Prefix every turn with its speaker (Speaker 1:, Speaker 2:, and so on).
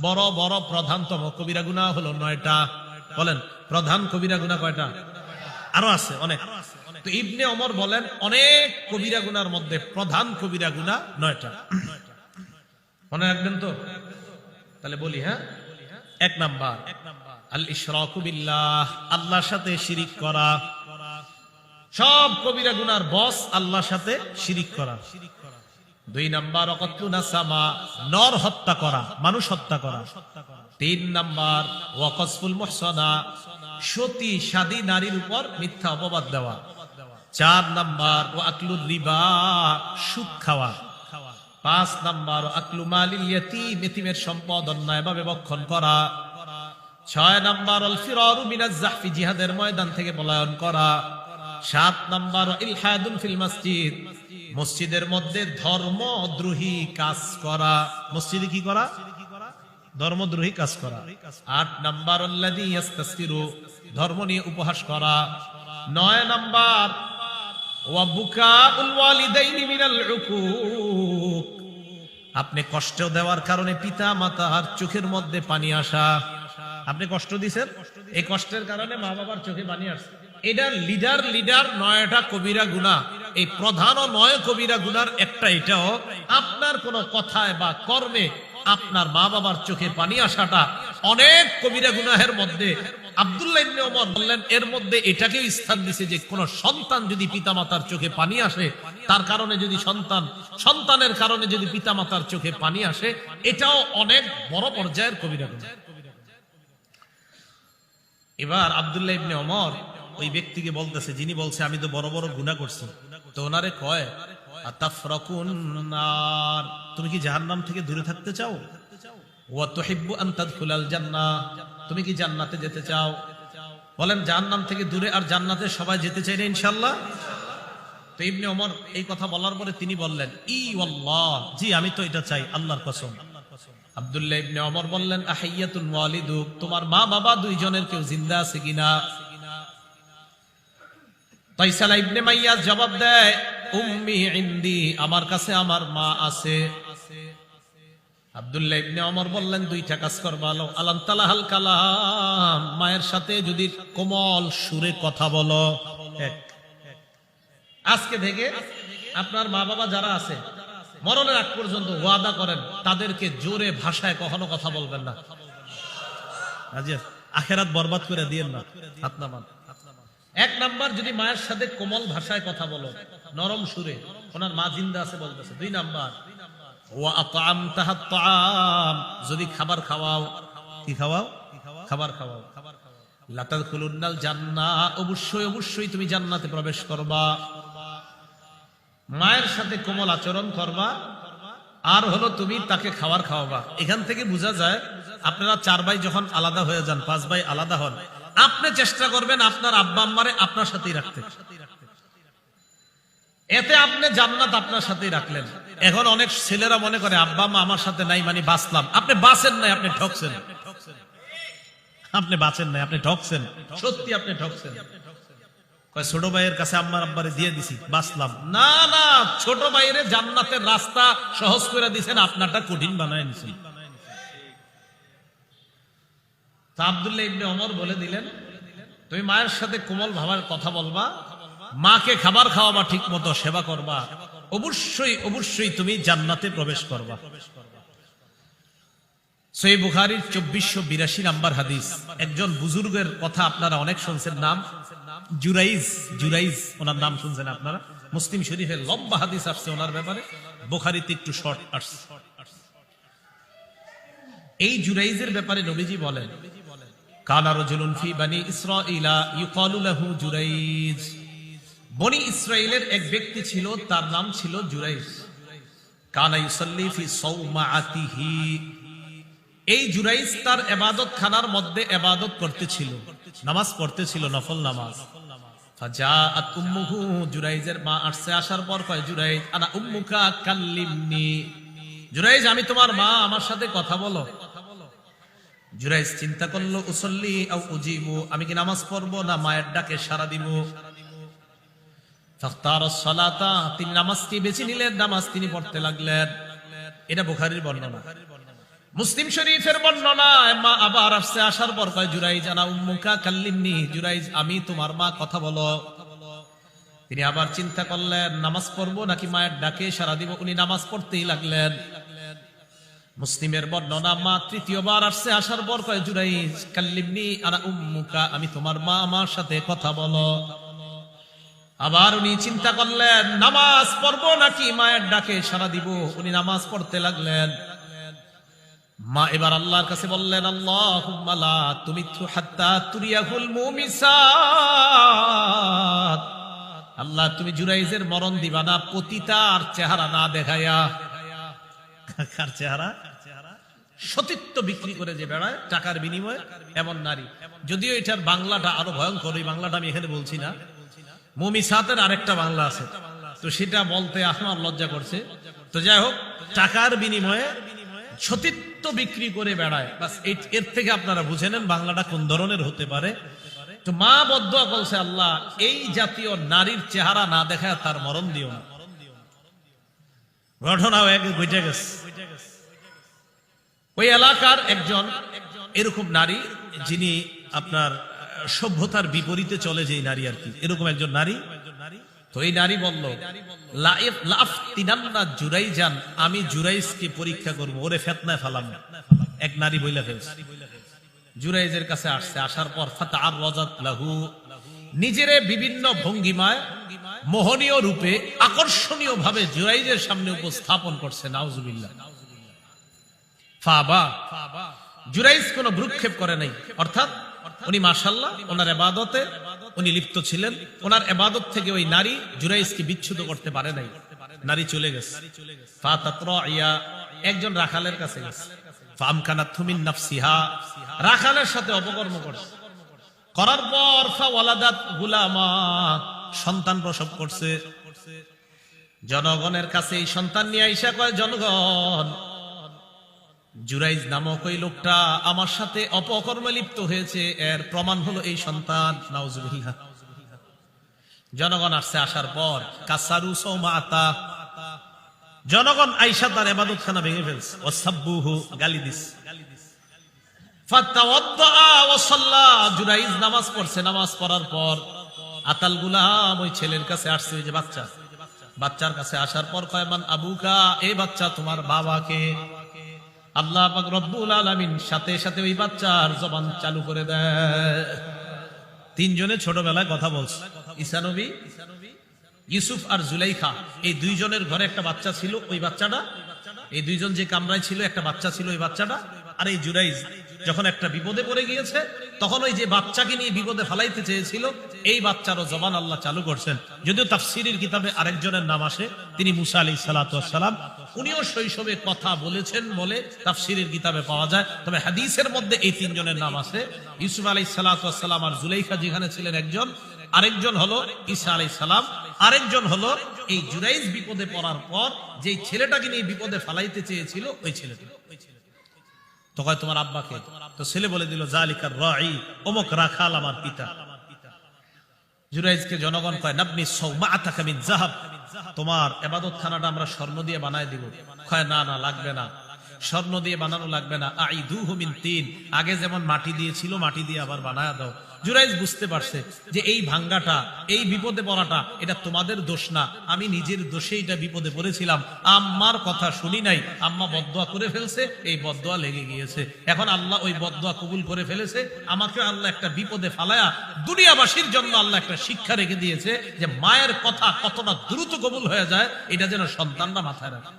Speaker 1: বড় বড় প্রধানতম কবিরা গুনাহ হলো 9টা। বলেন প্রধান কবিরা গুনাহ কয়টা? আরো আছে অনেক। তো ইবনে ওমর বলেন অনেক কবিরা গুনার মধ্যে প্রধান কবিরা গুনাহ 9টা। মনে রাখবেন তো? তাহলে বলি, হ্যাঁ। 1 নাম্বার আল ইশরাকু বিল্লাহ, আল্লাহর সাথে শিরিক করা। সব কবিরা গুনার বস আল্লাহর সাথে শিরিক করা। 2 নাম্বার ওয়াকাতলু নাসামা, নর হত্যা করা, মানুষ হত্যা করা। 3 নাম্বার ওয়াকাসফুল মুহসানা, সতী সাদী নারীর উপর মিথ্যা অপবাদ দেওয়া। 4 নাম্বার ওয়াকলুর রিবা, সুদ খাওয়া। 5 নাম্বার আকলু মালিল ইয়াতীম, ইতিমের সম্পদ অন্যায়ভাবে ভক্ষণ করা। 6 নাম্বার আল ফিরারু মিনাজ জাহফি, জিহাদের ময়দান থেকে পলায়ন করা। 7 নাম্বার ইলহাদুন ফিল মসজিদ, মসজিদের মধ্যে ধর্মদ্রোহী কাজ করা। মসজিদে কি করা? ধর্মদ্রোহী কাজ করা। 8 নাম্বার আল্লাযী ইস্তাসফিরু, ধর্ম নিয়ে উপহাস করা। 9 নাম্বার ওয়া বুকাউল ওয়ালিদাইনি মিনাল উকুক, আপনি কষ্ট দেওয়ার কারণে পিতা মাতার চোখের মধ্যে পানি আসা। আপনি কষ্ট দিয়েছেন, এই কষ্টের কারণে মা বাবার চোখে পানি আসছে। এটা লিডার 9টা কবিরা গুনাহ। এই প্রধান 9 কবিরা গুনার একটা এটাও, আপনার কোন কথায় বা কর্মে আপনার মা বাবার চোখে পানি আসাটা অনেক কবিরা গুনাহের মধ্যে। আব্দুল্লাহ ইবনে ওমর বললেন এর মধ্যে এটাকেও স্থান দিছে যে কোন সন্তান যদি পিতামাতার চোখে পানি আসে, তার কারণে যদি সন্তানের কারণে যদি পিতামাতার চোখে পানি আসে, এটাও অনেক বড় পর্যায়ের কবিরা গুনাহ। এবার আব্দুল্লাহ ইবনে ওমর ওই ব্যক্তিকে বলতেছে, যিনি বলছে আমি তো বড় বড় গুনাহ করছি, তো ওনারে কয় আতাফরাকুন নার, তুমি কি জাহান্নাম থেকে দূরে থাকতে চাও? ওয়া তুহিব্বু আন তাদখুলাল জান্নাহ, তুমি কি জান্নাতে যেতে চাও? বলেন জাহান্নাম থেকে দূরে আর জান্নাতে সবাই যেতে চাই না ইনশাআল্লাহ? তো ইবনে ওমর এই কথা বলার পরে তিনি বললেন ই ওয়াল্লাহ, জি আমি তো এটা চাই, আল্লাহর কসম। আব্দুল্লাহ ইবনে ওমর বললেন আহাইয়াতুন ওয়ালিদুক, তোমার মা বাবা দুইজনের কেউ জিন্দা আছে কিনা? তাইসালা ইবনে মাইয়াজ জবাব দেয় উম্মি ইনদি, আমার কাছে আমার মা আছে। আব্দুল্লাহ ইবনে ওমর বললেন 2টা কাজ করবা, আলাম তালাহাল কালাম, মায়ের সাথে যদি কোমল সুরে কথা বলো। আজকে থেকে আপনার মা বাবা যারা আছে মরণের আগ পর্যন্ত ওয়াদা করেন তাদেরকে জোরে ভাষায় কখনো কথা বলবেন না। আখেরাত বরবাদ করে দিয়েন না। হাত নামান। 1 নাম্বার যদি মায়ের সাথে কোমল ভাষায় কথা বলো, নরম সুরে, ওনার মা জিন্দা আছে বলতেছে। 2 নাম্বার ওয়া আতআমতাহা আত-তাআম, যদি খাবার খাওয়াও। কি খাওয়াও? খাবার খাওয়াও। লা তাদখুলুন্নাল জান্নাহ, অবশ্যই অবশ্যই তুমি জান্নাতে প্রবেশ করবা। মায়ের সাথে কোমল আচরণ করবা, আর হলো তুমি তাকে খাবার খাওয়াবা। এখান থেকে বোঝা যায় আপনারা 4 ভাই যখন আলাদা হয়ে যান, 5 ভাই আলাদা হন, আপনি চেষ্টা করবেন আপনার আব্বা আম্মারে আপনার সাথেই রাখতে। এতে আপনি জান্নাত আপনার সাথেই রাখলেন। এখন অনেক ছেলেরা মনে করে আব্বা আম্মা আমার সাথে নাই মানে বাঁচলাম। আপনি বাঁচেন নাই, আপনি ঠকছেন। আপনি বাঁচেন নাই, আপনি ঠকছেন। সত্যি আপনি ঠকছেন। ছোট ভাইয়ের কাছে আম্মার আব্বারে দিয়ে দিছি, বাঁচলাম। না না, ছোট ভাইয়ের জান্নাতের রাস্তা সহজ করে দিয়েছেন, আপনারটা কঠিন বানায় নিছেন। আব্দুল্লাহ ইবনে ওমর বলে দিলেন তুমি মায়ের সাথে কোমল ভাবে কথা বলবা, মাকে খাবার খাওয়াবা, ঠিক মতো সেবা করবা, অবশ্যই অবশ্যই তুমি জান্নাতে প্রবেশ করবা। সহিহ বুখারীর 2482 নাম্বার হাদিস। একজন বুজুর্গের কথা আপনারা অনেক শুনছেন, নাম জুরাইজ, ওনার নাম শুনছেন আপনারা। মুসলিম শরীফে লম্বা হাদিস আসছে ওনার ব্যাপারে, বুখারীতে একটু শর্ট আসছে। এই জুরাইজের ব্যাপারে নবীজি বলেন কানা রাজুলুন ফি বানি ইসরাঈলা ইউকালু লাহু জুরাইজ, বনি ইসরাইলের এক ব্যক্তি ছিল, তার নাম ছিল জুরাইজ। কানা ইউসাল্লি ফি সাওমাআতিহি, এই জুরাইজ তার ইবাদত খানার মধ্যে ইবাদত করতেছিল, নামাজ পড়তেছিল, নফল নামাজ। ফাজাআত উম্মুহু, জুরাইজের মা আসছে, আসার পর কয় জুরাইজ আনা উম্মুকা কাল্লিমনি, জুরাইজ আমি তোমার মা, আমার সাথে কথা বলো। জুরাইজ চিন্তা করলো উসল্লি আও উজিবু, আমি কি নামাজ পড়বো না মায়ের ডাকে সাড়া দিব। ফাখতারাস সালাতা, তিনি নামাজটি বেছে নিলেন, নামাজ তিনি পড়তে লাগলেন। এটা বুখারীর বর্ণনা। মুসলিম শরীফের বর্ণনায় মা আবার আসছে, আসার পর কয় জুরাইজ আনা উম্মুকা কাল্লিমনি, জুরাইজ আমি তোমার মা, কথা বলো। তিনি আবার চিন্তা করলেন নামাজ পড়বো নাকি মায়ের ডাকে সাড়া দিব, উনি নামাজ পড়তেই লাগলেন। মুসলিমের বর্ণনা মা তৃতীয়বার আসছে, আসার পর কয় জুরাইজ কাল্লিমনি আনা উম্মুকা, আমি তোমার মা, আমার সাথে কথা বলো। আবার উনি চিন্তা করলেন নামাজ পড়বো নাকি মায়ের ডাকে সাড়া দিব, উনি নামাজ পড়তে লাগলেন। মা এবার আল্লাহর কাছে বললেন আল্লাহুম্মা লা তুমিতু হাত্তা তুরিয়াহুল মুমিসাত, আল্লাহ তুমি জুরাইজের মরণ দিবা না পতিতার চেহারা না দেখায়া। কার চেহারা? সতীত্ব বিক্রি করে যে বেড়ায় টাকার বিনিময়ে এমন নারী। যদিও এটার বাংলাটা আরো ভয়ঙ্কর, এই বাংলাটা আমি এখানে বলছি না, মুমিসাতের আরেকটা বাংলা আছে, তো সেটা বলতে আমার লজ্জা করছে। তো যাই হোক, টাকার বিনিময়ে সতীত্ব বিক্রি করে বেড়ায়, বাস এর থেকে আপনারা বুঝে নেন বাংলাটা কোন ধরনের হতে পারে। তো মা বদদুয়া বলছে আল্লাহ এই জাতীয় নারীর চেহারা না দেখায় তার মরণ দিও না। ঘটনা ঘটে গেছে, ওই এলাকার একজন এরকম নারী, যিনি আপনার সভ্যতার বিপরীতে চলে, যে নারী আর কি, এরকম একজন নারী। তো এই নারী বলল লাফতিনান্না জুরাইজান, আমি জুরাইজকে পরীক্ষা করব, ওরে ফিতনায় ফেলাম। এক নারী বইলা ফেলছে। জুরাইজের কাছে আসছে, আসার পর ফাতাআররাজাত লাহু, নিজেরে বিভিন্ন ভঙ্গিমায় মোহনীয় রূপে আকর্ষণীয় ভাবে জুরাইজের সামনে উপস্থাপন করছে। নাউজুবিল্লাহ। ফাবা, জুরাইজ কোনো ভ্রুক্ষেপ করে নাই, অর্থাৎ উনি মাশাআল্লাহ ওনার ইবাদতে উনি লিপ্ত ছিলেন, ওনার ইবাদত থেকে ওই নারী জুরাইজকে বিচ্যুত করতে পারে নাই। নারী চলে গেছে। ফাতাতরাইয়া, একজন রাখালের কাছে গেছে। ফামকানাতহু মিন নাফসিহা, রাখালের সাথে অপকর্ম করছে, করার পর ফাওয়ালাদাত গুলামা, সন্তান প্রসব করছে। জনগণের কাছে এই সন্তান নিয়ে আইসা কয়, জনগণ জুরাইজ নামক ওই লোকটা আমার সাথে অপকর্মে লিপ্ত হয়েছে, এর প্রমাণ হলো এই সন্তান। নাউজুবিল্লাহ। জনগণ আসছে, আসার পর কাসারু সৌমাতা, জনগণ আইসা তার ইবাদতখানা ভেঙে ফেলছে। ওয়াসাব্বুহু, গালি দিস। ফাতাওয়াদ্দা ওয়া সাল্লা, জুরাইজ নামাজ পড়ছে। নামাজ পড়ার পর আতাল গুলাম, ওই ছেলের কাছে আসছে, ওই যে বাচ্চা, বাচ্চার কাছে আসার পর কয় মান আবুকা, এই বাচ্চা তোমার বাবাকে। আল্লাহ পাক রব্বুল আলামিন সাথে সাথে ওই বাচ্চার জবান চালু করে দেয়। তিনজনে ছোটবেলায় কথা বলছে, ঈসা নবী, ইউসুফ আর জুলাইখা, এই দুইজনের ঘরে একটা বাচ্চা ছিল। ওই বাচ্চাটা, এই দুইজন যে কামরায় ছিল, একটা বাচ্চা ছিল ওই বাচ্চাটা। আর এই জুরাইজ যখন একটা বিপদে পড়ে গিয়েছে, তখন ওই যে বাচ্চাকে নিয়ে বিপদে ফেলাইতে চেয়েছিল, এই বাচ্চারও জবান আল্লাহ চালু করছেন। যদিও তাফসীরের কিতাবে আরেকজনের নাম আসে, তিনি মুসা আলাইহিস সালাতু ওয়াস সালাম, উনিও শৈশবে কথা বলেছেন বলে তাফসীরের কিতাবে পাওয়া যায়। তবে হাদিসের মধ্যে এই তিনজনের নাম আছে। ইউসুফ আলাইহিস সালাতু ওয়াস সালাম আর জুলাইখা যেখানে ছিলেন একজন, আরেকজন হলো ঈসা আলাইহিস সালাম, আরেকজন হলো এই জুরাইজ বিপদে পড়ার পর যে ছেলেটাকে নিয়ে বিপদে ফেলাইতে চেয়েছিল, ওই ছেলেটা। তো কয় তোমার আব্বাকে? তো ছেলে বলে দিল যালিকার রাঈ, অমুক রাখাল আমার পিতা। জুরাইজকে জনগণ কয় নাবনি সাওমাআতাকা মিন যাহাব, তোমার ইবাদতখানাটা আমরা স্বর্ণ দিয়ে বানায় দিব। কয় না না, লাগবে না, স্বর্ণ দিয়ে বানানো লাগবে না। আইদুহু মিন তিন, আগে যেমন মাটি দিয়েছিল মাটি দিয়ে আবার বানায় দাও। জুরাইজ বুঝতে পারছে যে এই ভাঙ্গাটা, এই বিপদে পড়াটা, এটা তোমাদের দোষ না, আমি নিজের দোষে এটা বিপদে পড়েছিলাম। আম্মার কথা শুনি নাই, আম্মা বদদোয়া করে ফেলছে, এই বদদোয়া লেগে গিয়েছে। এখন আল্লাহ ওই বদদোয়া কবুল করে ফেলেছে, আমাকে আল্লাহ একটা বিপদে ফালায়া দুনিয়াবাসীর জন্য আল্লাহ একটা শিক্ষা রেখে দিয়েছে যে মায়ের কথা কতটা দ্রুত কবুল হয়ে যায়, এটা যেন সন্তানরা মাথায় রাখে।